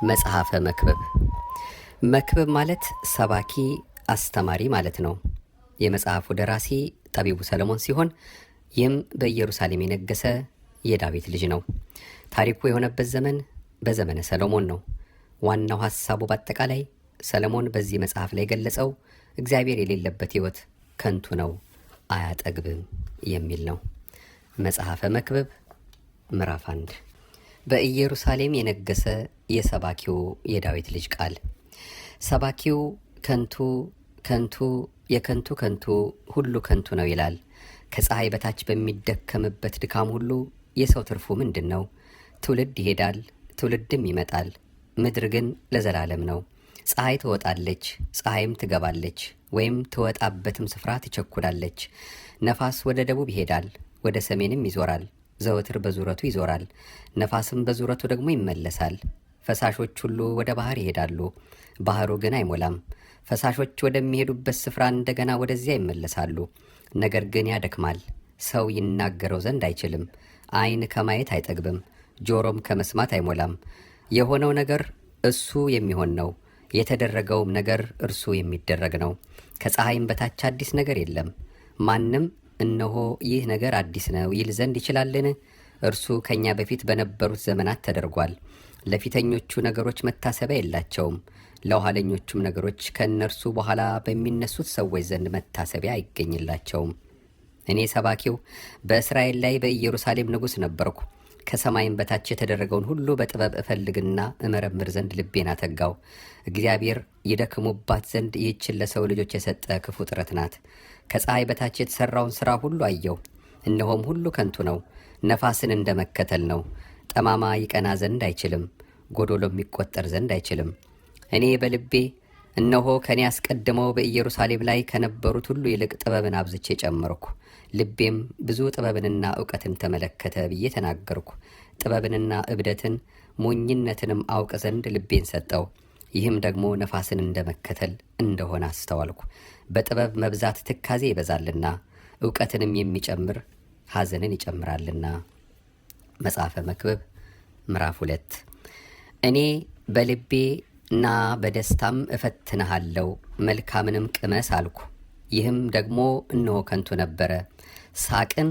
መጽሐፈ መክብብ። መክብብ ማለት ሰባኪ አስተማሪ ማለት ነው። የመጽሐፉ ደራሲ ጠቢቡ ሰለሞን ሲሆን ይህም በኢየሩሳሌም የነገሰ የዳዊት ልጅ ነው። ታሪኩ የሆነበት ዘመን በዘመነ ሰሎሞን ነው። ዋናው ሐሳቡ በአጠቃላይ ሰለሞን በዚህ መጽሐፍ ላይ ገለጸው እግዚአብሔር የሌለበት ሕይወት ከንቱ ነው አያጠግብም የሚል ነው። መጽሐፈ መክብብ ምዕራፍ 1 በኢየሩሳሌም የነገሰ የሰባኪው የዳዊት ልጅ ቃል። ሰባኪው ከንቱ ከንቱ የከንቱ ከንቱ ሁሉ ከንቱ ነው ይላል። ከፀሐይ በታች በሚደከምበት ድካም ሁሉ የሰው ትርፉ ምንድን ነው? ትውልድ ይሄዳል፣ ትውልድም ይመጣል፣ ምድር ግን ለዘላለም ነው። ፀሐይ ትወጣለች፣ ፀሐይም ትገባለች፣ ወይም ትወጣበትም ስፍራ ትቸኩላለች። ነፋስ ወደ ደቡብ ይሄዳል፣ ወደ ሰሜንም ይዞራል፣ ዘወትር በዙረቱ ይዞራል፣ ነፋስም በዙረቱ ደግሞ ይመለሳል። ፈሳሾች ሁሉ ወደ ባህር ይሄዳሉ፣ ባህሩ ግን አይሞላም። ፈሳሾች ወደሚሄዱበት ስፍራ እንደገና ወደዚያ ይመለሳሉ፣ ነገር ግን ያደክማል። ሰው ይናገረው ዘንድ አይችልም። ዓይን ከማየት አይጠግብም፣ ጆሮም ከመስማት አይሞላም። የሆነው ነገር እሱ የሚሆን ነው፣ የተደረገውም ነገር እርሱ የሚደረግ ነው። ከፀሐይም በታች አዲስ ነገር የለም። ማንም እነሆ ይህ ነገር አዲስ ነው ይል ዘንድ ይችላልን? እርሱ ከእኛ በፊት በነበሩት ዘመናት ተደርጓል። ለፊተኞቹ ነገሮች መታሰቢያ የላቸውም፣ ለኋለኞቹም ነገሮች ከእነርሱ በኋላ በሚነሱት ሰዎች ዘንድ መታሰቢያ አይገኝላቸውም። እኔ ሰባኪው በእስራኤል ላይ በኢየሩሳሌም ንጉሥ ነበርኩ። ከሰማይም በታች የተደረገውን ሁሉ በጥበብ እፈልግና እመረምር ዘንድ ልቤን አተጋው። እግዚአብሔር ይደክሙባት ዘንድ ይህችን ለሰው ልጆች የሰጠ ክፉ ጥረት ናት። ከፀሐይ በታች የተሠራውን ሥራ ሁሉ አየው፣ እነሆም ሁሉ ከንቱ ነው፣ ነፋስን እንደ መከተል ነው። ጠማማ ይቀና ዘንድ አይችልም፣ ጎዶሎም ይቈጠር ዘንድ አይችልም። እኔ በልቤ እነሆ ከእኔ አስቀድመው በኢየሩሳሌም ላይ ከነበሩት ሁሉ ይልቅ ጥበብን አብዝቼ ጨመርኩ፣ ልቤም ብዙ ጥበብንና እውቀትን ተመለከተ ብዬ ተናገርኩ። ጥበብንና እብደትን ሞኝነትንም አውቅ ዘንድ ልቤን ሰጠው። ይህም ደግሞ ነፋስን እንደ መከተል እንደሆነ አስተዋልኩ። በጥበብ መብዛት ትካዜ ይበዛልና፣ እውቀትንም የሚጨምር ሐዘንን ይጨምራልና። መጽሐፈ መክብብ ምዕራፍ 2 እኔ በልቤ ና በደስታም እፈትንሃለሁ፣ መልካምንም ቅመስ አልኩ። ይህም ደግሞ እነሆ ከንቱ ነበረ። ሳቅን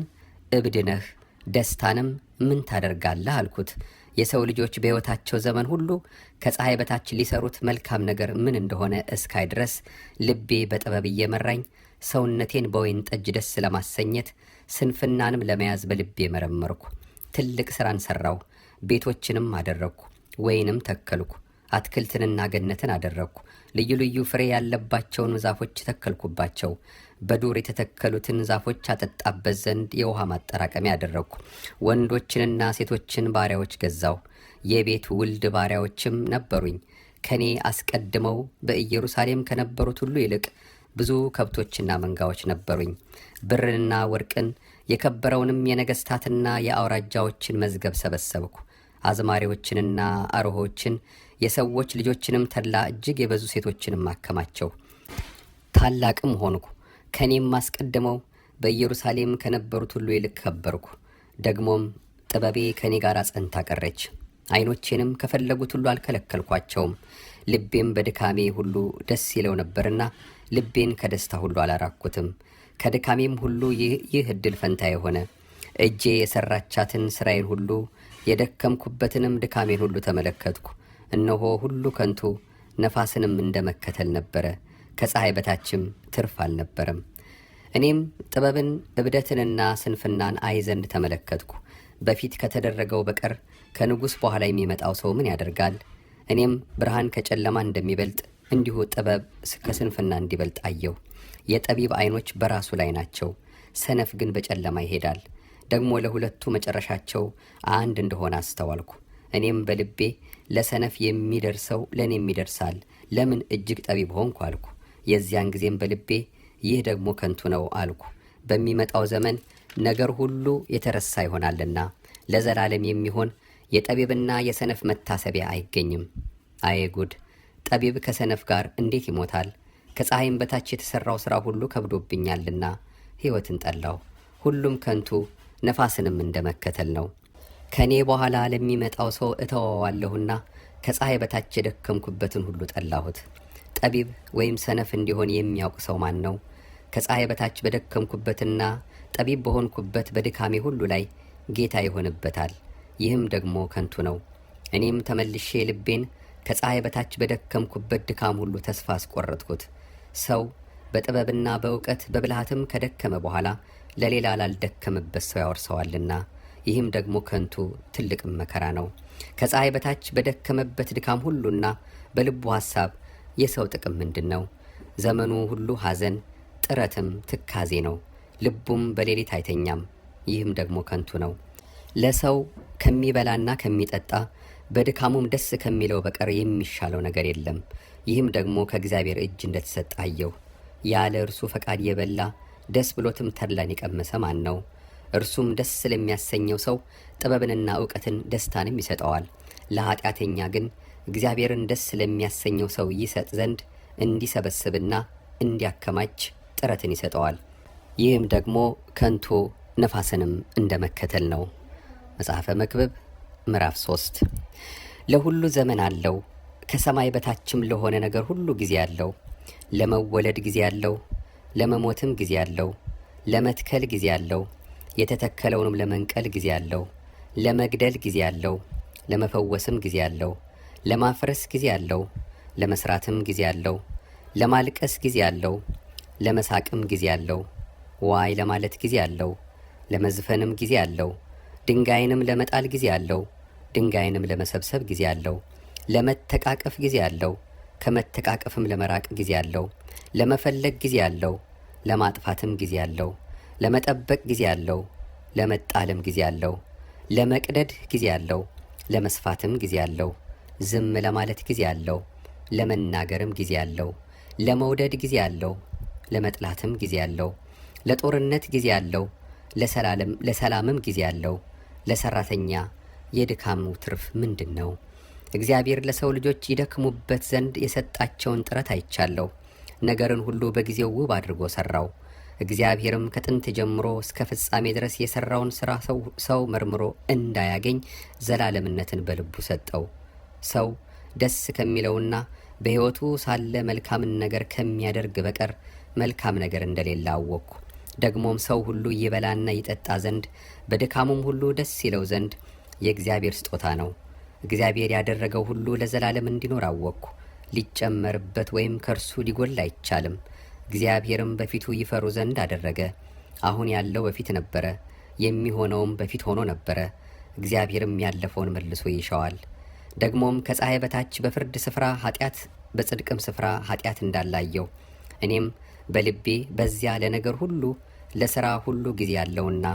እብድ ነህ፣ ደስታንም ምን ታደርጋለህ አልኩት። የሰው ልጆች በሕይወታቸው ዘመን ሁሉ ከፀሐይ በታች ሊሰሩት መልካም ነገር ምን እንደሆነ እስካይ ድረስ ልቤ በጥበብ እየመራኝ ሰውነቴን በወይን ጠጅ ደስ ለማሰኘት ስንፍናንም ለመያዝ በልቤ መረመርኩ። ትልቅ ሥራን ሠራው፣ ቤቶችንም አደረግኩ፣ ወይንም ተከልኩ፣ አትክልትንና ገነትን አደረግኩ። ልዩ ልዩ ፍሬ ያለባቸውን ዛፎች ተከልኩባቸው። በዱር የተተከሉትን ዛፎች አጠጣበት ዘንድ የውሃ ማጠራቀሚያ አደረግኩ። ወንዶችንና ሴቶችን ባሪያዎች ገዛው፣ የቤት ውልድ ባሪያዎችም ነበሩኝ። ከኔ አስቀድመው በኢየሩሳሌም ከነበሩት ሁሉ ይልቅ ብዙ ከብቶችና መንጋዎች ነበሩኝ። ብርንና ወርቅን የከበረውንም የነገሥታትና የአውራጃዎችን መዝገብ ሰበሰብኩ። አዝማሪዎችንና አሮሆችን የሰዎች ልጆችንም ተድላ እጅግ የበዙ ሴቶችንም አከማቸው። ታላቅም ሆንኩ። ከኔም አስቀድመው በኢየሩሳሌም ከነበሩት ሁሉ ይልቅ ከበርኩ። ደግሞም ጥበቤ ከኔ ጋር ጸንታ ቀረች። ዓይኖቼንም ከፈለጉት ሁሉ አልከለከልኳቸውም። ልቤም በድካሜ ሁሉ ደስ ይለው ነበርና ልቤን ከደስታ ሁሉ አላራኩትም። ከድካሜም ሁሉ ይህ ዕድል ፈንታ የሆነ እጄ የሠራቻትን ሥራዬን ሁሉ የደከምኩበትንም ድካሜን ሁሉ ተመለከትኩ። እነሆ ሁሉ ከንቱ ነፋስንም እንደ መከተል ነበረ፣ ከፀሐይ በታችም ትርፍ አልነበረም። እኔም ጥበብን እብደትንና ስንፍናን አይ ዘንድ ተመለከትኩ። በፊት ከተደረገው በቀር ከንጉሥ በኋላ የሚመጣው ሰው ምን ያደርጋል? እኔም ብርሃን ከጨለማ እንደሚበልጥ እንዲሁ ጥበብ ከስንፍና እንዲበልጥ አየሁ። የጠቢብ ዓይኖች በራሱ ላይ ናቸው፣ ሰነፍ ግን በጨለማ ይሄዳል። ደግሞ ለሁለቱ መጨረሻቸው አንድ እንደሆነ አስተዋልኩ። እኔም በልቤ ለሰነፍ የሚደርሰው ለእኔም ይደርሳል፣ ለምን እጅግ ጠቢብ ሆንኩ አልኩ። የዚያን ጊዜም በልቤ ይህ ደግሞ ከንቱ ነው አልኩ። በሚመጣው ዘመን ነገር ሁሉ የተረሳ ይሆናልና ለዘላለም የሚሆን የጠቢብና የሰነፍ መታሰቢያ አይገኝም። አየ ጉድ! ጠቢብ ከሰነፍ ጋር እንዴት ይሞታል? ከፀሐይም በታች የተሠራው ሥራ ሁሉ ከብዶብኛልና ሕይወትን ጠላው። ሁሉም ከንቱ ነፋስንም እንደ መከተል ነው። ከኔ በኋላ ለሚመጣው ሰው እተወዋለሁና ከፀሐይ በታች የደከምኩበትን ሁሉ ጠላሁት። ጠቢብ ወይም ሰነፍ እንዲሆን የሚያውቅ ሰው ማን ነው? ከፀሐይ በታች በደከምኩበትና ጠቢብ በሆንኩበት በድካሜ ሁሉ ላይ ጌታ ይሆንበታል። ይህም ደግሞ ከንቱ ነው። እኔም ተመልሼ ልቤን ከፀሐይ በታች በደከምኩበት ድካም ሁሉ ተስፋ አስቆረጥኩት። ሰው በጥበብና በእውቀት በብልሃትም ከደከመ በኋላ ለሌላ ላልደከመበት ሰው ያወርሰዋልና፣ ይህም ደግሞ ከንቱ ትልቅም መከራ ነው። ከፀሐይ በታች በደከመበት ድካም ሁሉና በልቡ ሐሳብ የሰው ጥቅም ምንድን ነው? ዘመኑ ሁሉ ሐዘን ጥረትም ትካዜ ነው። ልቡም በሌሊት አይተኛም። ይህም ደግሞ ከንቱ ነው። ለሰው ከሚበላና ከሚጠጣ በድካሙም ደስ ከሚለው በቀር የሚሻለው ነገር የለም። ይህም ደግሞ ከእግዚአብሔር እጅ እንደተሰጠ አየሁ። ያለ እርሱ ፈቃድ የበላ ደስ ብሎትም ተድላን የቀመሰ ማን ነው? እርሱም ደስ ስለሚያሰኘው ሰው ጥበብንና እውቀትን ደስታንም ይሰጠዋል። ለኃጢአተኛ ግን እግዚአብሔርን ደስ ስለሚያሰኘው ሰው ይሰጥ ዘንድ እንዲሰበስብና እንዲያከማች ጥረትን ይሰጠዋል። ይህም ደግሞ ከንቱ ነፋስንም እንደ መከተል ነው። መጽሐፈ መክብብ ምዕራፍ 3 ለሁሉ ዘመን አለው፣ ከሰማይ በታችም ለሆነ ነገር ሁሉ ጊዜ አለው። ለመወለድ ጊዜ አለው፣ ለመሞትም ጊዜ አለው። ለመትከል ጊዜ አለው፣ የተተከለውንም ለመንቀል ጊዜ አለው። ለመግደል ጊዜ አለው፣ ለመፈወስም ጊዜ አለው። ለማፍረስ ጊዜ አለው፣ ለመስራትም ጊዜ አለው። ለማልቀስ ጊዜ አለው፣ ለመሳቅም ጊዜ አለው። ዋይ ለማለት ጊዜ አለው፣ ለመዝፈንም ጊዜ አለው። ድንጋይንም ለመጣል ጊዜ አለው፣ ድንጋይንም ለመሰብሰብ ጊዜ አለው። ለመተቃቀፍ ጊዜ አለው፣ ከመተቃቀፍም ለመራቅ ጊዜ አለው። ለመፈለግ ጊዜ አለው፣ ለማጥፋትም ጊዜ አለው። ለመጠበቅ ጊዜ አለው፣ ለመጣልም ጊዜ አለው። ለመቅደድ ጊዜ አለው፣ ለመስፋትም ጊዜ አለው። ዝም ለማለት ጊዜ አለው፣ ለመናገርም ጊዜ አለው። ለመውደድ ጊዜ አለው፣ ለመጥላትም ጊዜ አለው። ለጦርነት ጊዜ አለው፣ ለሰላምም ጊዜ አለው። ለሰራተኛ የድካሙ ትርፍ ምንድን ነው? እግዚአብሔር ለሰው ልጆች ይደክሙበት ዘንድ የሰጣቸውን ጥረት አይቻለሁ። ነገርን ሁሉ በጊዜው ውብ አድርጎ ሰራው። እግዚአብሔርም ከጥንት ጀምሮ እስከ ፍጻሜ ድረስ የሰራውን ሥራ ሰው መርምሮ እንዳያገኝ ዘላለምነትን በልቡ ሰጠው። ሰው ደስ ከሚለውና በሕይወቱ ሳለ መልካምን ነገር ከሚያደርግ በቀር መልካም ነገር እንደሌለ አወቅኩ። ደግሞም ሰው ሁሉ ይበላና ይጠጣ ዘንድ በድካሙም ሁሉ ደስ ይለው ዘንድ የእግዚአብሔር ስጦታ ነው። እግዚአብሔር ያደረገው ሁሉ ለዘላለም እንዲኖር አወቅኩ። ሊጨመርበት ወይም ከእርሱ ሊጎል አይቻልም። እግዚአብሔርም በፊቱ ይፈሩ ዘንድ አደረገ። አሁን ያለው በፊት ነበረ፣ የሚሆነውም በፊት ሆኖ ነበረ። እግዚአብሔርም ያለፈውን መልሶ ይሻዋል። ደግሞም ከፀሐይ በታች በፍርድ ስፍራ ኃጢአት፣ በጽድቅም ስፍራ ኃጢአት እንዳላየው እኔም በልቤ በዚያ ለነገር ሁሉ ለሥራ ሁሉ ጊዜ ያለውና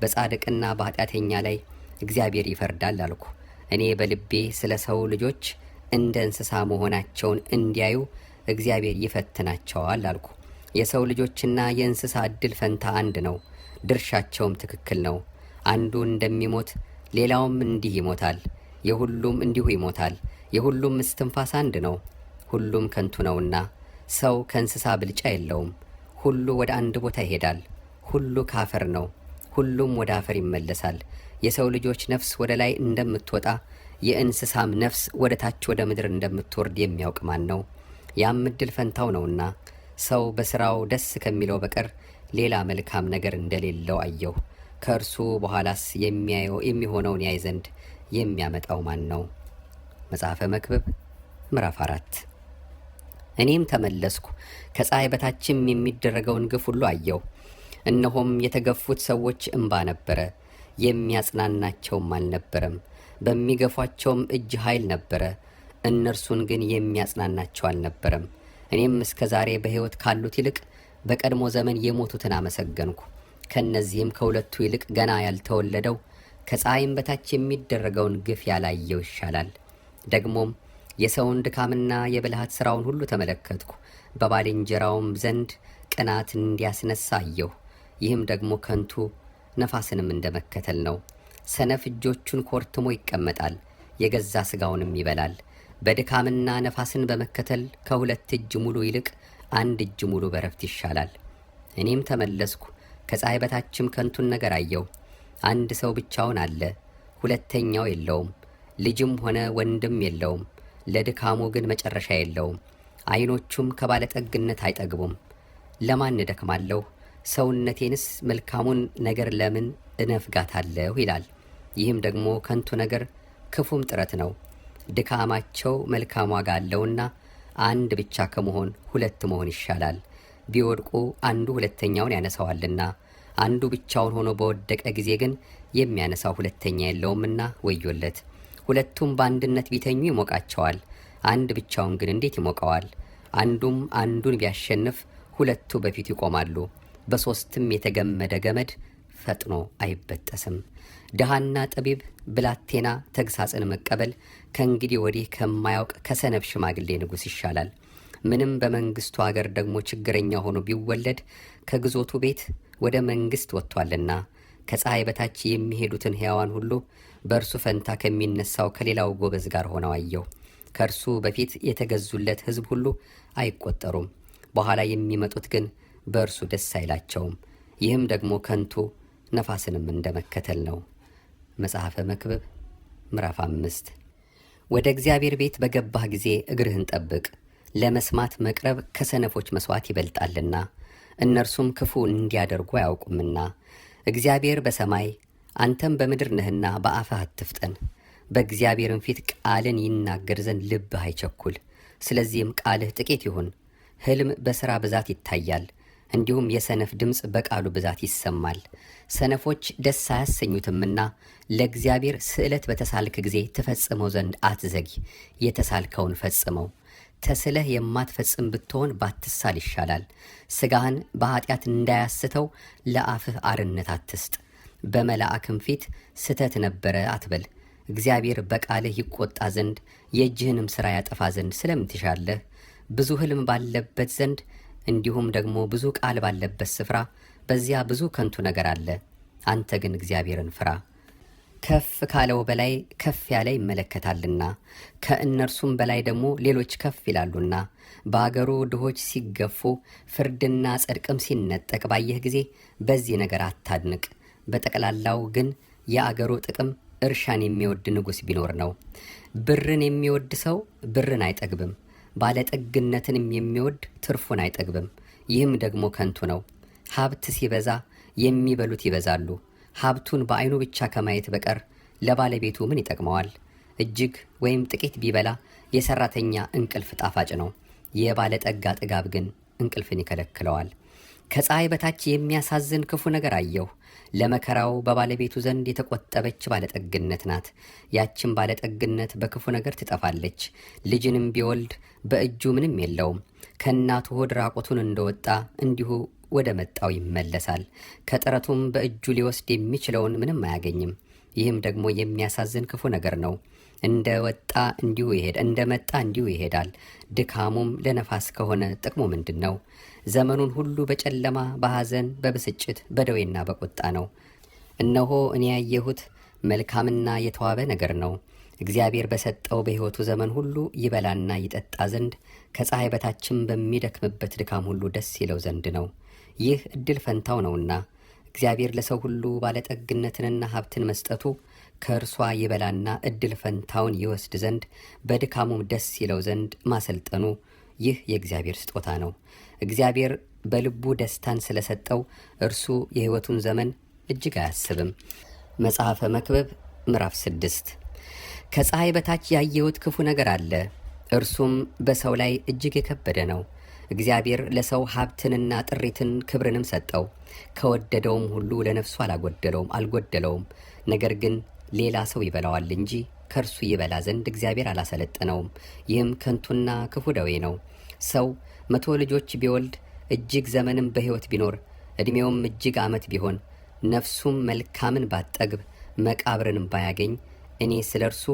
በጻድቅና በኃጢአተኛ ላይ እግዚአብሔር ይፈርዳል አልኩ። እኔ በልቤ ስለ ሰው ልጆች እንደ እንስሳ መሆናቸውን እንዲያዩ እግዚአብሔር ይፈትናቸዋል አልኩ። የሰው ልጆችና የእንስሳ ዕድል ፈንታ አንድ ነው፣ ድርሻቸውም ትክክል ነው። አንዱ እንደሚሞት ሌላውም እንዲህ ይሞታል፣ የሁሉም እንዲሁ ይሞታል። የሁሉም እስትንፋስ አንድ ነው፣ ሁሉም ከንቱ ነውና። ሰው ከእንስሳ ብልጫ የለውም። ሁሉ ወደ አንድ ቦታ ይሄዳል፣ ሁሉ ካፈር ነው፣ ሁሉም ወደ አፈር ይመለሳል። የሰው ልጆች ነፍስ ወደ ላይ እንደምትወጣ የእንስሳም ነፍስ ወደ ታች ወደ ምድር እንደምትወርድ የሚያውቅ ማን ነው? ያም ዕድል ፈንታው ነውና። ሰው በሥራው ደስ ከሚለው በቀር ሌላ መልካም ነገር እንደሌለው አየሁ። ከእርሱ በኋላስ የሚሆነውን ያይ ዘንድ የሚያመጣው ማን ነው? መጽሐፈ መክብብ ምዕራፍ 4 እኔም ተመለስኩ፣ ከፀሐይ በታችም የሚደረገውን ግፍ ሁሉ አየሁ። እነሆም የተገፉት ሰዎች እንባ ነበረ፣ የሚያጽናናቸውም አልነበረም። በሚገፏቸውም እጅ ኃይል ነበረ፣ እነርሱን ግን የሚያጽናናቸው አልነበረም። እኔም እስከ ዛሬ በሕይወት ካሉት ይልቅ በቀድሞ ዘመን የሞቱትን አመሰገንኩ። ከእነዚህም ከሁለቱ ይልቅ ገና ያልተወለደው ከፀሐይም በታች የሚደረገውን ግፍ ያላየው ይሻላል። ደግሞም የሰውን ድካምና የብልሃት ሥራውን ሁሉ ተመለከትኩ። በባልንጀራውም ዘንድ ቅናት እንዲያስነሳ አየሁ። ይህም ደግሞ ከንቱ ነፋስንም እንደ መከተል ነው። ሰነፍ እጆቹን ኮርትሞ ይቀመጣል፣ የገዛ ሥጋውንም ይበላል። በድካምና ነፋስን በመከተል ከሁለት እጅ ሙሉ ይልቅ አንድ እጅ ሙሉ በረፍት ይሻላል። እኔም ተመለስኩ፣ ከፀሐይ በታችም ከንቱን ነገር አየሁ። አንድ ሰው ብቻውን አለ፣ ሁለተኛው የለውም፣ ልጅም ሆነ ወንድም የለውም። ለድካሙ ግን መጨረሻ የለውም። ዓይኖቹም ከባለጠግነት አይጠግቡም። ለማን እደክማለሁ? ሰውነቴንስ መልካሙን ነገር ለምን እነፍጋታለሁ ይላል። ይህም ደግሞ ከንቱ ነገር ክፉም ጥረት ነው። ድካማቸው መልካም ዋጋ አለውና አንድ ብቻ ከመሆን ሁለት መሆን ይሻላል። ቢወድቁ አንዱ ሁለተኛውን ያነሳዋልና፣ አንዱ ብቻውን ሆኖ በወደቀ ጊዜ ግን የሚያነሳው ሁለተኛ የለውምና ወዮለት። ሁለቱም በአንድነት ቢተኙ ይሞቃቸዋል፣ አንድ ብቻውን ግን እንዴት ይሞቀዋል? አንዱም አንዱን ቢያሸንፍ ሁለቱ በፊቱ ይቆማሉ። በሦስትም የተገመደ ገመድ ፈጥኖ አይበጠስም። ድሃና ጠቢብ ብላቴና ተግሳጽን መቀበል ከእንግዲህ ወዲህ ከማያውቅ ከሰነፍ ሽማግሌ ንጉሥ ይሻላል። ምንም በመንግሥቱ አገር ደግሞ ችግረኛ ሆኖ ቢወለድ ከግዞቱ ቤት ወደ መንግሥት ወጥቷልና፣ ከፀሐይ በታች የሚሄዱትን ሕያዋን ሁሉ በእርሱ ፈንታ ከሚነሳው ከሌላው ጎበዝ ጋር ሆነው አየሁ። ከእርሱ በፊት የተገዙለት ሕዝብ ሁሉ አይቆጠሩም፣ በኋላ የሚመጡት ግን በእርሱ ደስ አይላቸውም። ይህም ደግሞ ከንቱ ነፋስንም እንደ መከተል ነው። መጽሐፈ መክብብ ምዕራፍ 5 ወደ እግዚአብሔር ቤት በገባህ ጊዜ እግርህን ጠብቅ። ለመስማት መቅረብ ከሰነፎች መሥዋዕት ይበልጣልና፣ እነርሱም ክፉ እንዲያደርጉ አያውቁምና። እግዚአብሔር በሰማይ አንተም በምድር ነህና በአፍህ አትፍጠን። በእግዚአብሔርም ፊት ቃልን ይናገር ዘንድ ልብህ አይቸኩል። ስለዚህም ቃልህ ጥቂት ይሁን። ሕልም በሥራ ብዛት ይታያል፣ እንዲሁም የሰነፍ ድምፅ በቃሉ ብዛት ይሰማል። ሰነፎች ደስ አያሰኙትምና ለእግዚአብሔር ስዕለት በተሳልክ ጊዜ ትፈጽመው ዘንድ አትዘጊ። የተሳልከውን ፈጽመው። ተስለህ የማትፈጽም ብትሆን ባትሳል ይሻላል። ሥጋህን በኀጢአት እንዳያስተው ለአፍህ አርነት አትስጥ። በመላእክም ፊት ስተት ነበረ አትበል። እግዚአብሔር በቃልህ ይቈጣ ዘንድ የእጅህንም ሥራ ያጠፋ ዘንድ ስለምን ትሻለህ? ብዙ ሕልም ባለበት ዘንድ እንዲሁም ደግሞ ብዙ ቃል ባለበት ስፍራ በዚያ ብዙ ከንቱ ነገር አለ። አንተ ግን እግዚአብሔርን ፍራ። ከፍ ካለው በላይ ከፍ ያለ ይመለከታልና፣ ከእነርሱም በላይ ደግሞ ሌሎች ከፍ ይላሉና። በአገሩ ድሆች ሲገፉ ፍርድና ጽድቅም ሲነጠቅ ባየህ ጊዜ በዚህ ነገር አታድንቅ። በጠቅላላው ግን የአገሩ ጥቅም እርሻን የሚወድ ንጉሥ ቢኖር ነው። ብርን የሚወድ ሰው ብርን አይጠግብም፣ ባለጠግነትንም የሚወድ ትርፉን አይጠግብም። ይህም ደግሞ ከንቱ ነው። ሀብት ሲበዛ የሚበሉት ይበዛሉ። ሀብቱን በዓይኑ ብቻ ከማየት በቀር ለባለቤቱ ምን ይጠቅመዋል? እጅግ ወይም ጥቂት ቢበላ የሠራተኛ እንቅልፍ ጣፋጭ ነው፣ የባለጠጋ ጥጋብ ግን እንቅልፍን ይከለክለዋል። ከፀሐይ በታች የሚያሳዝን ክፉ ነገር አየሁ። ለመከራው በባለቤቱ ዘንድ የተቆጠበች ባለጠግነት ናት። ያችን ባለጠግነት በክፉ ነገር ትጠፋለች። ልጅንም ቢወልድ በእጁ ምንም የለውም። ከእናቱ ሆድ ራቁቱን እንደወጣ እንዲሁ ወደ መጣው ይመለሳል። ከጥረቱም በእጁ ሊወስድ የሚችለውን ምንም አያገኝም። ይህም ደግሞ የሚያሳዝን ክፉ ነገር ነው። እንደ መጣ እንዲሁ ይሄዳል። ድካሙም ለነፋስ ከሆነ ጥቅሙ ምንድን ነው? ዘመኑን ሁሉ በጨለማ በሐዘን በብስጭት በደዌና በቁጣ ነው። እነሆ እኔ ያየሁት መልካምና የተዋበ ነገር ነው። እግዚአብሔር በሰጠው በሕይወቱ ዘመን ሁሉ ይበላና ይጠጣ ዘንድ ከፀሐይ በታችም በሚደክምበት ድካም ሁሉ ደስ ይለው ዘንድ ነው። ይህ ዕድል ፈንታው ነውና እግዚአብሔር ለሰው ሁሉ ባለጠግነትንና ሀብትን መስጠቱ ከእርሷ ይበላና ዕድል ፈንታውን ይወስድ ዘንድ በድካሙም ደስ ይለው ዘንድ ማሰልጠኑ ይህ የእግዚአብሔር ስጦታ ነው። እግዚአብሔር በልቡ ደስታን ስለሰጠው እርሱ የሕይወቱን ዘመን እጅግ አያስብም። መጽሐፈ መክብብ ምዕራፍ 6 ከፀሐይ በታች ያየሁት ክፉ ነገር አለ፣ እርሱም በሰው ላይ እጅግ የከበደ ነው። እግዚአብሔር ለሰው ሀብትንና ጥሪትን ክብርንም ሰጠው። ከወደደውም ሁሉ ለነፍሱ አልጎደለውም። ነገር ግን ሌላ ሰው ይበላዋል እንጂ ከእርሱ ይበላ ዘንድ እግዚአብሔር አላሰለጠነውም። ይህም ከንቱና ክፉ ደዌ ነው። ሰው 100 ልጆች ቢወልድ እጅግ ዘመንም በሕይወት ቢኖር ዕድሜውም እጅግ ዓመት ቢሆን ነፍሱም መልካምን ባጠግብ መቃብርንም ባያገኝ እኔ ስለ እርሱ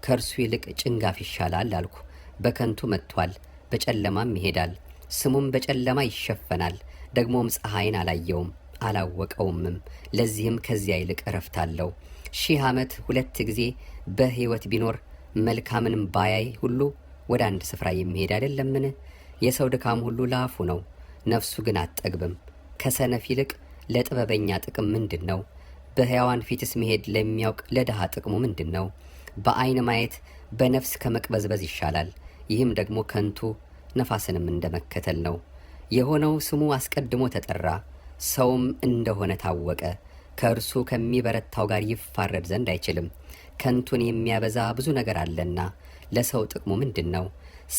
ከእርሱ ይልቅ ጭንጋፍ ይሻላል አልኩ። በከንቱ መጥቷል፣ በጨለማም ይሄዳል፣ ስሙም በጨለማ ይሸፈናል። ደግሞም ፀሐይን አላየውም አላወቀውምም። ለዚህም ከዚያ ይልቅ እረፍት አለው። 1000 ዓመት 2 ጊዜ በሕይወት ቢኖር መልካምንም ባያይ ሁሉ ወደ አንድ ስፍራ የሚሄድ አይደለምን? የሰው ድካም ሁሉ ለአፉ ነው፣ ነፍሱ ግን አትጠግብም። ከሰነፍ ይልቅ ለጥበበኛ ጥቅም ምንድን ነው? በሕያዋን ፊትስ መሄድ ለሚያውቅ ለድሃ ጥቅሙ ምንድን ነው? በዓይን ማየት በነፍስ ከመቅበዝበዝ ይሻላል። ይህም ደግሞ ከንቱ ነፋስንም እንደመከተል ነው። የሆነው ስሙ አስቀድሞ ተጠራ፣ ሰውም እንደሆነ ታወቀ። ከእርሱ ከሚበረታው ጋር ይፋረድ ዘንድ አይችልም። ከንቱን የሚያበዛ ብዙ ነገር አለና ለሰው ጥቅሙ ምንድን ነው?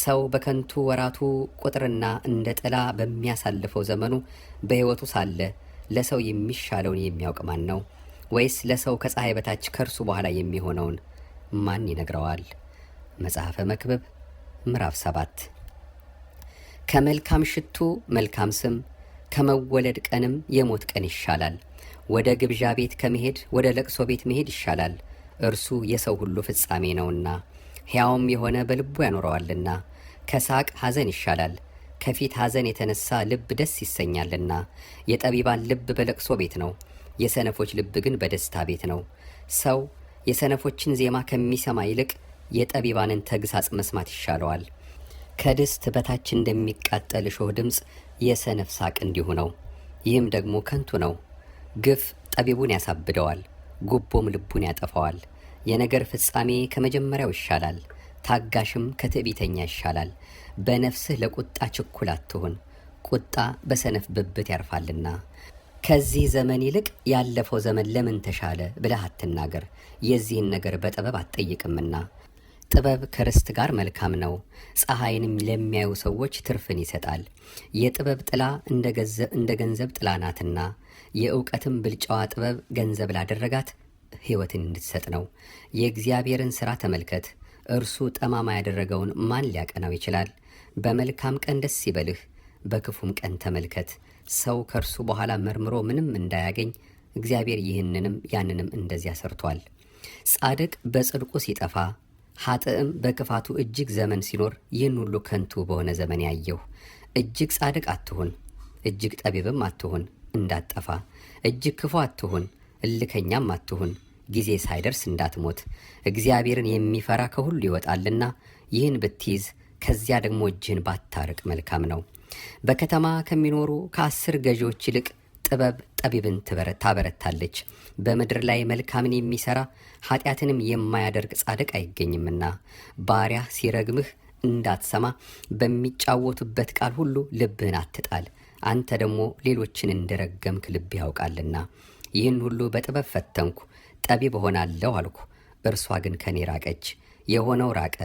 ሰው በከንቱ ወራቱ ቁጥርና እንደ ጥላ በሚያሳልፈው ዘመኑ በሕይወቱ ሳለ ለሰው የሚሻለውን የሚያውቅ ማን ነው? ወይስ ለሰው ከፀሐይ በታች ከእርሱ በኋላ የሚሆነውን ማን ይነግረዋል? መጽሐፈ መክብብ ምዕራፍ 7 ከመልካም ሽቱ መልካም ስም ከመወለድ ቀንም የሞት ቀን ይሻላል። ወደ ግብዣ ቤት ከመሄድ ወደ ለቅሶ ቤት መሄድ ይሻላል። እርሱ የሰው ሁሉ ፍጻሜ ነውና ሕያውም የሆነ በልቡ ያኖረዋልና። ከሳቅ ሐዘን ይሻላል፣ ከፊት ሐዘን የተነሳ ልብ ደስ ይሰኛልና። የጠቢባን ልብ በለቅሶ ቤት ነው፣ የሰነፎች ልብ ግን በደስታ ቤት ነው። ሰው የሰነፎችን ዜማ ከሚሰማ ይልቅ የጠቢባንን ተግሳጽ መስማት ይሻለዋል። ከድስት በታች እንደሚቃጠል እሾህ ድምፅ የሰነፍ ሳቅ እንዲሁ ነው። ይህም ደግሞ ከንቱ ነው። ግፍ ጠቢቡን ያሳብደዋል፣ ጉቦም ልቡን ያጠፋዋል። የነገር ፍጻሜ ከመጀመሪያው ይሻላል፣ ታጋሽም ከትዕቢተኛ ይሻላል። በነፍስህ ለቁጣ ችኩል አትሁን፣ ቁጣ በሰነፍ ብብት ያርፋልና። ከዚህ ዘመን ይልቅ ያለፈው ዘመን ለምን ተሻለ ብለህ አትናገር፣ የዚህን ነገር በጥበብ አትጠይቅምና። ጥበብ ከርስት ጋር መልካም ነው፣ ፀሐይንም ለሚያዩ ሰዎች ትርፍን ይሰጣል። የጥበብ ጥላ እንደ ገንዘብ ጥላ ናትና፣ የእውቀትም ብልጫዋ ጥበብ ገንዘብ ላደረጋት ሕይወትን እንድትሰጥ ነው። የእግዚአብሔርን ሥራ ተመልከት፣ እርሱ ጠማማ ያደረገውን ማን ሊያቀናው ይችላል? በመልካም ቀን ደስ ይበልህ፣ በክፉም ቀን ተመልከት። ሰው ከእርሱ በኋላ መርምሮ ምንም እንዳያገኝ እግዚአብሔር ይህንንም ያንንም እንደዚያ ሰርቷል። ጻድቅ በጽድቁ ሲጠፋ ኃጥእም በክፋቱ እጅግ ዘመን ሲኖር ይህን ሁሉ ከንቱ በሆነ ዘመን ያየሁ። እጅግ ጻድቅ አትሁን፣ እጅግ ጠቢብም አትሁን እንዳትጠፋ። እጅግ ክፉ አትሁን፣ እልከኛም አትሁን ጊዜ ሳይደርስ እንዳትሞት። እግዚአብሔርን የሚፈራ ከሁሉ ይወጣልና ይህን ብትይዝ ከዚያ ደግሞ እጅህን ባታርቅ መልካም ነው። በከተማ ከሚኖሩ ከ10 ገዢዎች ይልቅ ጥበብ ጠቢብን ታበረታለች። በምድር ላይ መልካምን የሚሠራ ኃጢአትንም የማያደርግ ጻድቅ አይገኝምና። ባሪያህ ሲረግምህ እንዳትሰማ በሚጫወቱበት ቃል ሁሉ ልብህን አትጣል። አንተ ደግሞ ሌሎችን እንደረገምክ ልብህ ያውቃልና። ይህን ሁሉ በጥበብ ፈተንኩ፣ ጠቢብ እሆናለሁ አልኩ፣ እርሷ ግን ከኔ ራቀች። የሆነው ራቀ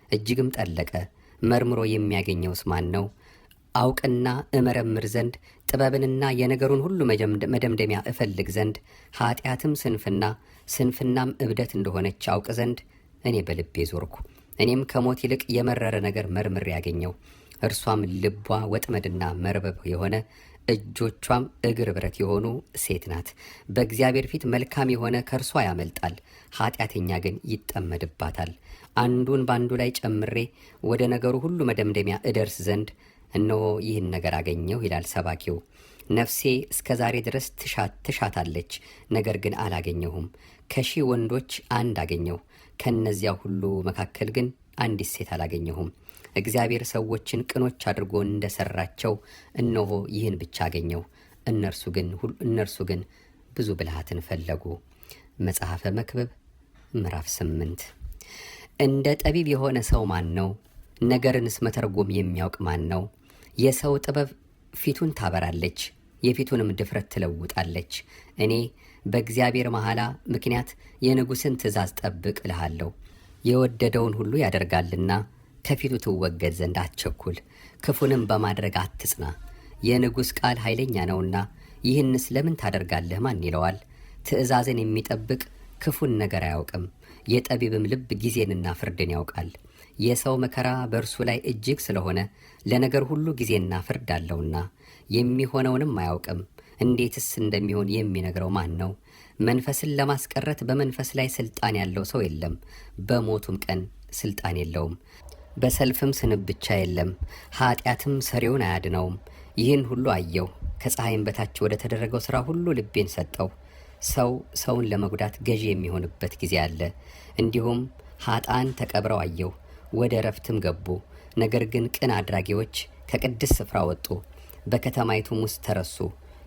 እጅግም ጠለቀ፣ መርምሮ የሚያገኘውስ ማን ነው? አውቅና እመረምር ዘንድ ጥበብንና የነገሩን ሁሉ መደምደሚያ እፈልግ ዘንድ ኃጢአትም ስንፍና ስንፍናም እብደት እንደሆነች አውቅ ዘንድ እኔ በልቤ ዞርኩ። እኔም ከሞት ይልቅ የመረረ ነገር መርምሬ ያገኘው። እርሷም ልቧ ወጥመድና መርበብ የሆነ እጆቿም እግር ብረት የሆኑ ሴት ናት። በእግዚአብሔር ፊት መልካም የሆነ ከእርሷ ያመልጣል፣ ኃጢአተኛ ግን ይጠመድባታል። አንዱን በአንዱ ላይ ጨምሬ ወደ ነገሩ ሁሉ መደምደሚያ እደርስ ዘንድ እነሆ ይህን ነገር አገኘሁ ይላል ሰባኪው። ነፍሴ እስከ ዛሬ ድረስ ትሻታለች፣ ነገር ግን አላገኘሁም። ከ1000 ወንዶች አንድ አገኘሁ፣ ከእነዚያ ሁሉ መካከል ግን አንዲት ሴት አላገኘሁም። እግዚአብሔር ሰዎችን ቅኖች አድርጎ እንደሰራቸው እነሆ ይህን ብቻ አገኘሁ። እነርሱ ግን ብዙ ብልሃትን ፈለጉ። መጽሐፈ መክብብ ምዕራፍ 8 እንደ ጠቢብ የሆነ ሰው ማን ነው? ነገርንስ መተርጎም የሚያውቅ ማን ነው? የሰው ጥበብ ፊቱን ታበራለች፣ የፊቱንም ድፍረት ትለውጣለች። እኔ በእግዚአብሔር መሐላ ምክንያት የንጉሥን ትእዛዝ ጠብቅ እልሃለሁ። የወደደውን ሁሉ ያደርጋልና ከፊቱ ትወገድ ዘንድ አትቸኩል፣ ክፉንም በማድረግ አትጽና። የንጉሥ ቃል ኃይለኛ ነውና ይህንስ ለምን ታደርጋለህ ማን ይለዋል? ትእዛዝን የሚጠብቅ ክፉን ነገር አያውቅም፣ የጠቢብም ልብ ጊዜንና ፍርድን ያውቃል። የሰው መከራ በእርሱ ላይ እጅግ ስለሆነ ለነገር ሁሉ ጊዜና ፍርድ አለውና የሚሆነውንም አያውቅም። እንዴትስ እንደሚሆን የሚነግረው ማን ነው? መንፈስን ለማስቀረት በመንፈስ ላይ ስልጣን ያለው ሰው የለም፣ በሞቱም ቀን ስልጣን የለውም። በሰልፍም ስንብቻ የለም፣ ኃጢአትም ሰሪውን አያድነውም። ይህን ሁሉ አየሁ፣ ከፀሐይም በታች ወደ ተደረገው ሥራ ሁሉ ልቤን ሰጠው። ሰው ሰውን ለመጉዳት ገዢ የሚሆንበት ጊዜ አለ። እንዲሁም ኃጥአን ተቀብረው አየሁ፣ ወደ እረፍትም ገቡ። ነገር ግን ቅን አድራጊዎች ከቅድስ ስፍራ ወጡ፣ በከተማይቱም ውስጥ ተረሱ።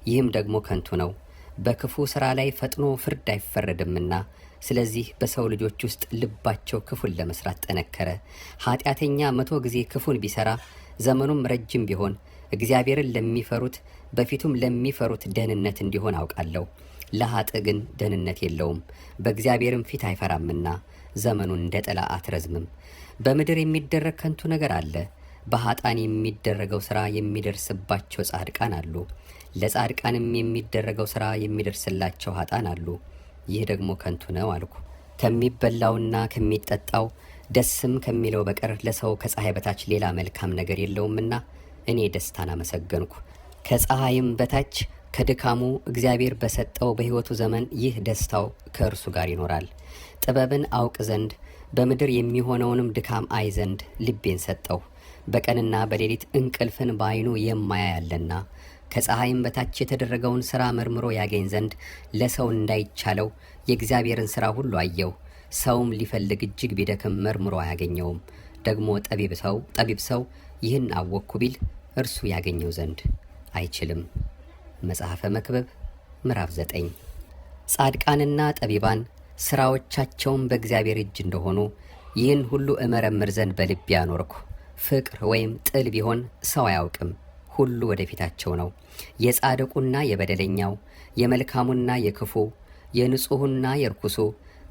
ይህም ደግሞ ከንቱ ነው። በክፉ ሥራ ላይ ፈጥኖ ፍርድ አይፈረድምና ስለዚህ በሰው ልጆች ውስጥ ልባቸው ክፉን ለመስራት ጠነከረ። ኃጢአተኛ 100 ጊዜ ክፉን ቢሰራ ዘመኑም ረጅም ቢሆን እግዚአብሔርን ለሚፈሩት በፊቱም ለሚፈሩት ደህንነት እንዲሆን አውቃለሁ። ለኃጥእ ግን ደህንነት የለውም፣ በእግዚአብሔርም ፊት አይፈራምና ዘመኑን እንደ ጥላ አትረዝምም። በምድር የሚደረግ ከንቱ ነገር አለ። በኃጥአን የሚደረገው ሥራ የሚደርስባቸው ጻድቃን አሉ፣ ለጻድቃንም የሚደረገው ሥራ የሚደርስላቸው ኃጥአን አሉ። ይህ ደግሞ ከንቱ ነው አልኩ። ከሚበላውና ከሚጠጣው ደስም ከሚለው በቀር ለሰው ከፀሐይ በታች ሌላ መልካም ነገር የለውምና እኔ ደስታን አመሰገንኩ። ከፀሐይም በታች ከድካሙ እግዚአብሔር በሰጠው በሕይወቱ ዘመን ይህ ደስታው ከእርሱ ጋር ይኖራል። ጥበብን አውቅ ዘንድ በምድር የሚሆነውንም ድካም አይ ዘንድ ልቤን ሰጠው። በቀንና በሌሊት እንቅልፍን በዓይኑ የማያይ አለና ከፀሐይም በታች የተደረገውን ሥራ መርምሮ ያገኝ ዘንድ ለሰው እንዳይቻለው የእግዚአብሔርን ሥራ ሁሉ አየው። ሰውም ሊፈልግ እጅግ ቢደክም መርምሮ አያገኘውም። ደግሞ ጠቢብ ሰው ይህን አወቅኩ ቢል እርሱ ያገኘው ዘንድ አይችልም። መጽሐፈ መክብብ ምዕራፍ 9። ጻድቃንና ጠቢባን ሥራዎቻቸውም በእግዚአብሔር እጅ እንደሆኑ ይህን ሁሉ እመረምር ዘንድ በልቤ አኖርኩ። ፍቅር ወይም ጥል ቢሆን ሰው አያውቅም፣ ሁሉ ወደፊታቸው ነው። የጻድቁና የበደለኛው፣ የመልካሙና የክፉ፣ የንጹሑና የርኩሱ፣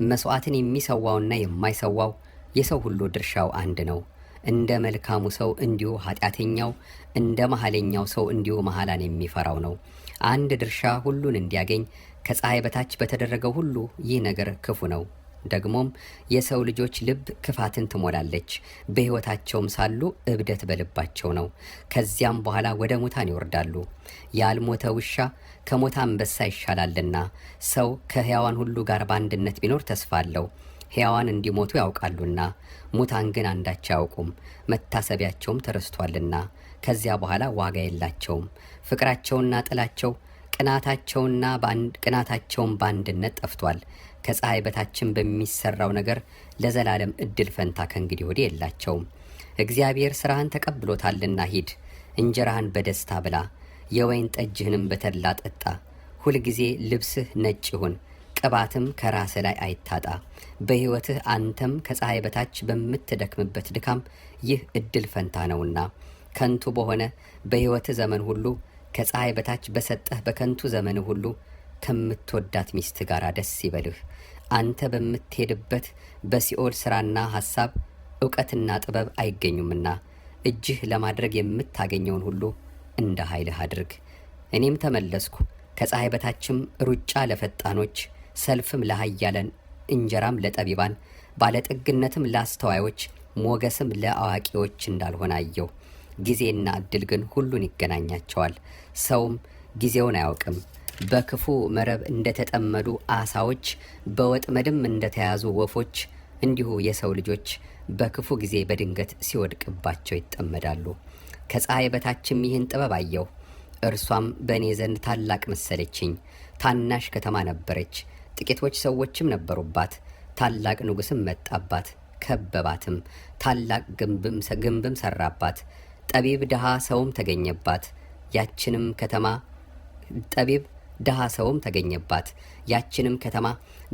መሥዋዕትን የሚሰዋውና የማይሰዋው የሰው ሁሉ ድርሻው አንድ ነው። እንደ መልካሙ ሰው እንዲሁ ኃጢአተኛው፣ እንደ መሐለኛው ሰው እንዲሁ መሐላን የሚፈራው ነው። አንድ ድርሻ ሁሉን እንዲያገኝ ከፀሐይ በታች በተደረገው ሁሉ ይህ ነገር ክፉ ነው። ደግሞም የሰው ልጆች ልብ ክፋትን ትሞላለች፣ በሕይወታቸውም ሳሉ እብደት በልባቸው ነው። ከዚያም በኋላ ወደ ሙታን ይወርዳሉ። ያልሞተ ውሻ ከሞተ አንበሳ ይሻላልና ሰው ከሕያዋን ሁሉ ጋር በአንድነት ቢኖር ተስፋ አለው። ሕያዋን እንዲሞቱ ያውቃሉና ሙታን ግን አንዳች አያውቁም፣ መታሰቢያቸውም ተረስቷልና ከዚያ በኋላ ዋጋ የላቸውም። ፍቅራቸውና ጥላቸው ቅናታቸውን በአንድነት ጠፍቷል። ከፀሐይ በታችን በሚሰራው ነገር ለዘላለም እድል ፈንታ ከእንግዲህ ወዲህ የላቸውም። እግዚአብሔር ሥራህን ተቀብሎታልና ሂድ፣ እንጀራህን በደስታ ብላ፣ የወይን ጠጅህንም በተድላ ጠጣ። ሁልጊዜ ልብስህ ነጭ ይሁን፣ ቅባትም ከራስህ ላይ አይታጣ። በሕይወትህ አንተም ከፀሐይ በታች በምትደክምበት ድካም ይህ እድል ፈንታ ነውና ከንቱ በሆነ በሕይወትህ ዘመን ሁሉ ከፀሐይ በታች በሰጠህ በከንቱ ዘመንህ ሁሉ ከምትወዳት ሚስት ጋር ደስ ይበልህ። አንተ በምትሄድበት በሲኦል ሥራና ሐሳብ ዕውቀትና ጥበብ አይገኙምና እጅህ ለማድረግ የምታገኘውን ሁሉ እንደ ኃይልህ አድርግ። እኔም ተመለስኩ። ከፀሐይ በታችም ሩጫ ለፈጣኖች፣ ሰልፍም ለኃያላን፣ እንጀራም ለጠቢባን፣ ባለጠግነትም ለአስተዋዮች፣ ሞገስም ለአዋቂዎች እንዳልሆነ አየሁ። ጊዜና ዕድል ግን ሁሉን ይገናኛቸዋል። ሰውም ጊዜውን አያውቅም። በክፉ መረብ እንደተጠመዱ አሳዎች፣ በወጥመድም እንደተያዙ ወፎች እንዲሁ የሰው ልጆች በክፉ ጊዜ በድንገት ሲወድቅባቸው ይጠመዳሉ። ከፀሐይ በታችም ይህን ጥበብ አየሁ። እርሷም በእኔ ዘንድ ታላቅ መሰለችኝ። ታናሽ ከተማ ነበረች፣ ጥቂቶች ሰዎችም ነበሩባት። ታላቅ ንጉሥም መጣባት፣ ከበባትም። ታላቅ ግንብም ሰራባት። ጠቢብ ድሃ ሰውም ተገኘባት። ያችንም ከተማ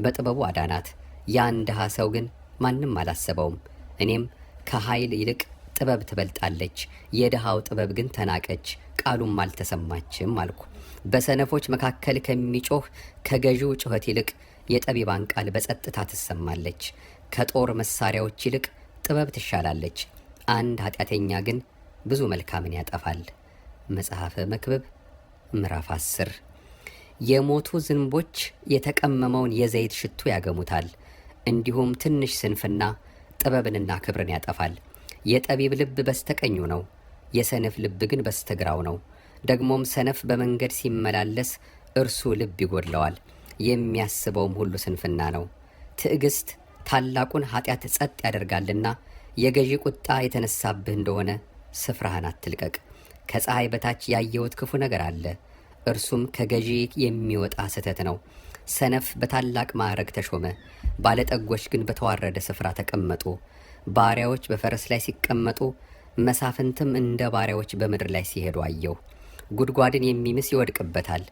በጥበቡ አዳናት። ያን ድሃ ሰው ግን ማንም አላሰበውም። እኔም ከኃይል ይልቅ ጥበብ ትበልጣለች፣ የድሃው ጥበብ ግን ተናቀች፣ ቃሉም አልተሰማችም አልኩ። በሰነፎች መካከል ከሚጮህ ከገዢው ጩኸት ይልቅ የጠቢባን ቃል በጸጥታ ትሰማለች። ከጦር መሳሪያዎች ይልቅ ጥበብ ትሻላለች። አንድ ኃጢአተኛ ግን ብዙ መልካምን ያጠፋል። መጽሐፈ መክብብ ምዕራፍ 10። የሞቱ ዝንቦች የተቀመመውን የዘይት ሽቱ ያገሙታል። እንዲሁም ትንሽ ስንፍና ጥበብንና ክብርን ያጠፋል። የጠቢብ ልብ በስተቀኙ ነው፣ የሰነፍ ልብ ግን በስተግራው ነው። ደግሞም ሰነፍ በመንገድ ሲመላለስ እርሱ ልብ ይጎድለዋል፣ የሚያስበውም ሁሉ ስንፍና ነው። ትዕግስት ታላቁን ኃጢአት ጸጥ ያደርጋልና የገዢ ቁጣ የተነሳብህ እንደሆነ ስፍራህን አትልቀቅ። ከፀሐይ በታች ያየሁት ክፉ ነገር አለ፣ እርሱም ከገዢ የሚወጣ ስህተት ነው። ሰነፍ በታላቅ ማዕረግ ተሾመ፣ ባለጠጎች ግን በተዋረደ ስፍራ ተቀመጡ። ባሪያዎች በፈረስ ላይ ሲቀመጡ፣ መሳፍንትም እንደ ባሪያዎች በምድር ላይ ሲሄዱ አየሁ። ጉድጓድን የሚምስ ይወድቅበታል፣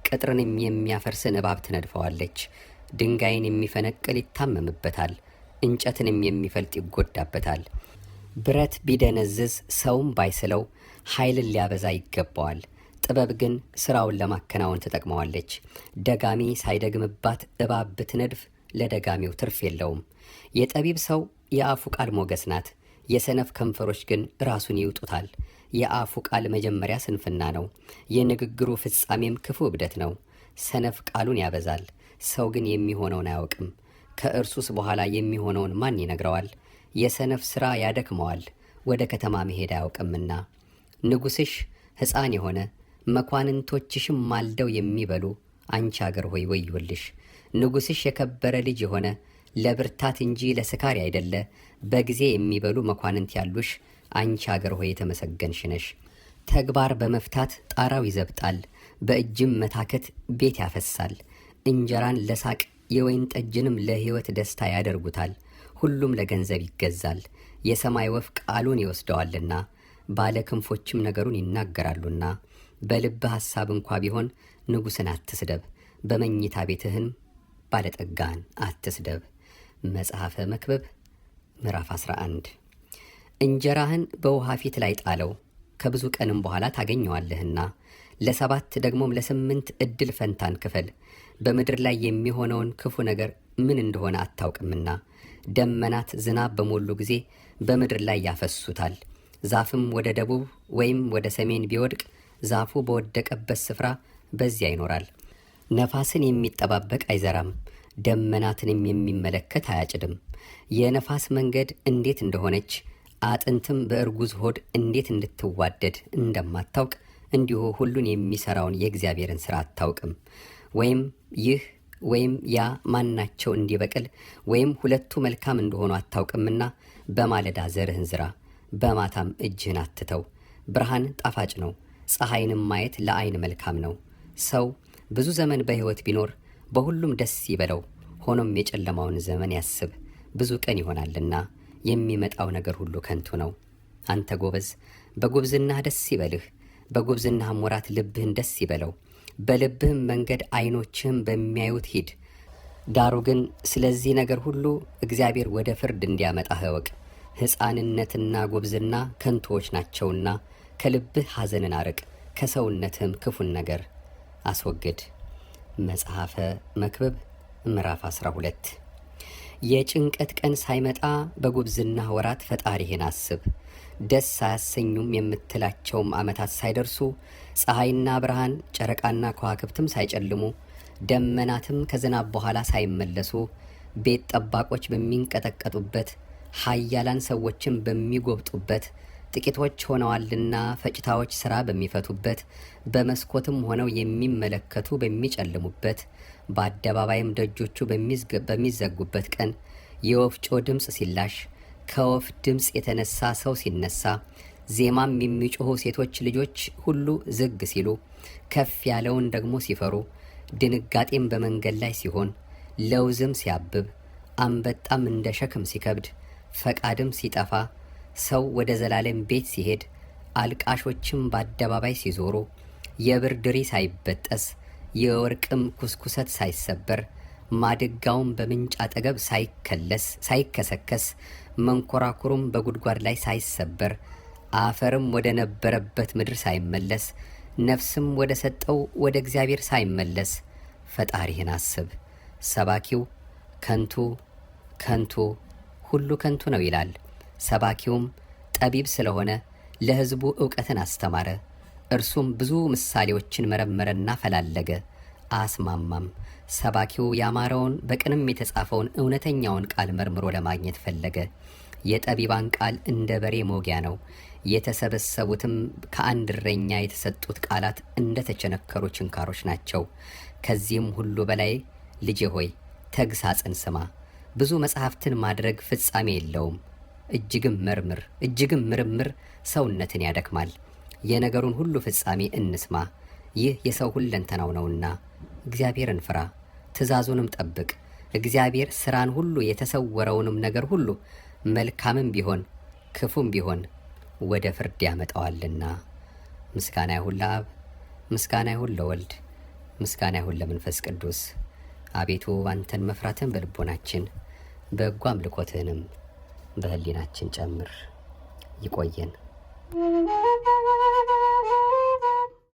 ቅጥርንም የሚያፈርስን እባብ ትነድፈዋለች። ድንጋይን የሚፈነቅል ይታመምበታል፣ እንጨትንም የሚፈልጥ ይጎዳበታል። ብረት ቢደነዝዝ ሰውም ባይስለው ኃይልን ሊያበዛ ይገባዋል። ጥበብ ግን ሥራውን ለማከናወን ትጠቅመዋለች። ደጋሚ ሳይደግምባት እባብ ብትነድፍ ለደጋሚው ትርፍ የለውም። የጠቢብ ሰው የአፉ ቃል ሞገስ ናት፣ የሰነፍ ከንፈሮች ግን ራሱን ይውጡታል። የአፉ ቃል መጀመሪያ ስንፍና ነው፣ የንግግሩ ፍጻሜም ክፉ እብደት ነው። ሰነፍ ቃሉን ያበዛል፣ ሰው ግን የሚሆነውን አያውቅም። ከእርሱስ በኋላ የሚሆነውን ማን ይነግረዋል? የሰነፍ ሥራ ያደክመዋል፣ ወደ ከተማ መሄድ አያውቅምና። ንጉሥሽ ሕፃን የሆነ መኳንንቶችሽም ማልደው የሚበሉ አንቺ አገር ሆይ ወዮልሽ። ንጉሥሽ የከበረ ልጅ የሆነ ለብርታት እንጂ ለስካር አይደለ በጊዜ የሚበሉ መኳንንት ያሉሽ አንቺ አገር ሆይ የተመሰገንሽ ነሽ። ተግባር በመፍታት ጣራው ይዘብጣል፣ በእጅም መታከት ቤት ያፈሳል። እንጀራን ለሳቅ የወይን ጠጅንም ለሕይወት ደስታ ያደርጉታል። ሁሉም ለገንዘብ ይገዛል፣ የሰማይ ወፍ ቃሉን ይወስደዋልና ባለ ክንፎችም ነገሩን ይናገራሉና። በልብህ ሐሳብ እንኳ ቢሆን ንጉሥን አትስደብ፣ በመኝታ ቤትህን ባለጠጋን አትስደብ። መጽሐፈ መክብብ ምዕራፍ 11 እንጀራህን በውሃ ፊት ላይ ጣለው፣ ከብዙ ቀንም በኋላ ታገኘዋለህና። ለ7 ደግሞም ለ8 ዕድል ፈንታን ክፈል፣ በምድር ላይ የሚሆነውን ክፉ ነገር ምን እንደሆነ አታውቅምና። ደመናት ዝናብ በሞሉ ጊዜ በምድር ላይ ያፈሱታል። ዛፍም ወደ ደቡብ ወይም ወደ ሰሜን ቢወድቅ ዛፉ በወደቀበት ስፍራ በዚያ ይኖራል። ነፋስን የሚጠባበቅ አይዘራም፣ ደመናትንም የሚመለከት አያጭድም። የነፋስ መንገድ እንዴት እንደሆነች አጥንትም በእርጉዝ ሆድ እንዴት እንድትዋደድ እንደማታውቅ እንዲሁ ሁሉን የሚሠራውን የእግዚአብሔርን ሥራ አታውቅም። ወይም ይህ ወይም ያ ማናቸው እንዲበቅል ወይም ሁለቱ መልካም እንደሆኑ አታውቅምና በማለዳ ዘርህን ዝራ፣ በማታም እጅህን አትተው። ብርሃን ጣፋጭ ነው፣ ፀሐይንም ማየት ለዓይን መልካም ነው። ሰው ብዙ ዘመን በሕይወት ቢኖር በሁሉም ደስ ይበለው። ሆኖም የጨለማውን ዘመን ያስብ፣ ብዙ ቀን ይሆናልና የሚመጣው ነገር ሁሉ ከንቱ ነው። አንተ ጎበዝ በጉብዝናህ ደስ ይበልህ፣ በጉብዝናህም ወራት ልብህን ደስ ይበለው። በልብህም መንገድ ዓይኖችህም በሚያዩት ሂድ። ዳሩ ግን ስለዚህ ነገር ሁሉ እግዚአብሔር ወደ ፍርድ እንዲያመጣህ እወቅ። ሕፃንነትና ጉብዝና ከንቱዎች ናቸውና ከልብህ ሐዘንን አርቅ፣ ከሰውነትህም ክፉን ነገር አስወግድ። መጽሐፈ መክብብ ምዕራፍ 12 የጭንቀት ቀን ሳይመጣ በጉብዝናህ ወራት ፈጣሪህን አስብ። ደስ አያሰኙም የምትላቸውም ዓመታት ሳይደርሱ ፀሐይና ብርሃን ጨረቃና ከዋክብትም ሳይጨልሙ ደመናትም ከዝናብ በኋላ ሳይመለሱ ቤት ጠባቆች በሚንቀጠቀጡበት ኃያላን ሰዎችም በሚጎብጡበት ጥቂቶች ሆነዋልና ፈጭታዎች ሥራ በሚፈቱበት በመስኮትም ሆነው የሚመለከቱ በሚጨልሙበት በአደባባይም ደጆቹ በሚዘጉበት ቀን የወፍጮ ድምፅ ሲላሽ ከወፍ ድምፅ የተነሳ ሰው ሲነሳ ዜማም የሚጮኹ ሴቶች ልጆች ሁሉ ዝግ ሲሉ ከፍ ያለውን ደግሞ ሲፈሩ ድንጋጤም በመንገድ ላይ ሲሆን ለውዝም ሲያብብ አንበጣም እንደ ሸክም ሲከብድ ፈቃድም ሲጠፋ ሰው ወደ ዘላለም ቤት ሲሄድ አልቃሾችም በአደባባይ ሲዞሩ የብር ድሪ ሳይበጠስ የወርቅም ኩስኩሰት ሳይሰበር ማድጋውም በምንጭ አጠገብ ሳይከሰከስ መንኮራኩሩም በጉድጓድ ላይ ሳይሰበር አፈርም ወደ ነበረበት ምድር ሳይመለስ ነፍስም ወደ ሰጠው ወደ እግዚአብሔር ሳይመለስ ፈጣሪህን አስብ። ሰባኪው ከንቱ ከንቱ ሁሉ ከንቱ ነው ይላል። ሰባኪውም ጠቢብ ስለሆነ ለሕዝቡ ዕውቀትን አስተማረ። እርሱም ብዙ ምሳሌዎችን መረመረና ፈላለገ አስማማም። ሰባኪው ያማረውን በቅንም የተጻፈውን እውነተኛውን ቃል መርምሮ ለማግኘት ፈለገ። የጠቢባን ቃል እንደ በሬ ሞጊያ ነው፣ የተሰበሰቡትም ከአንድ እረኛ የተሰጡት ቃላት እንደ ተቸነከሩ ችንካሮች ናቸው። ከዚህም ሁሉ በላይ ልጄ ሆይ ተግሳጽን ስማ። ብዙ መጻሕፍትን ማድረግ ፍጻሜ የለውም፣ እጅግም ምርምር ሰውነትን ያደክማል። የነገሩን ሁሉ ፍጻሜ እንስማ፣ ይህ የሰው ሁለንተናው ነውና። እግዚአብሔርን ፍራ፣ ትእዛዙንም ጠብቅ። እግዚአብሔር ሥራን ሁሉ የተሰወረውንም ነገር ሁሉ መልካምም ቢሆን ክፉም ቢሆን ወደ ፍርድ ያመጣዋልና። ምስጋና ይሁን ለአብ፣ ምስጋና ይሁን ለወልድ፣ ምስጋና ይሁን ለመንፈስ ቅዱስ፣ አቤቱ አንተን መፍራትን በልቦናችን በጎ አምልኮትህንም በህሊናችን ጨምር። ይቆየን።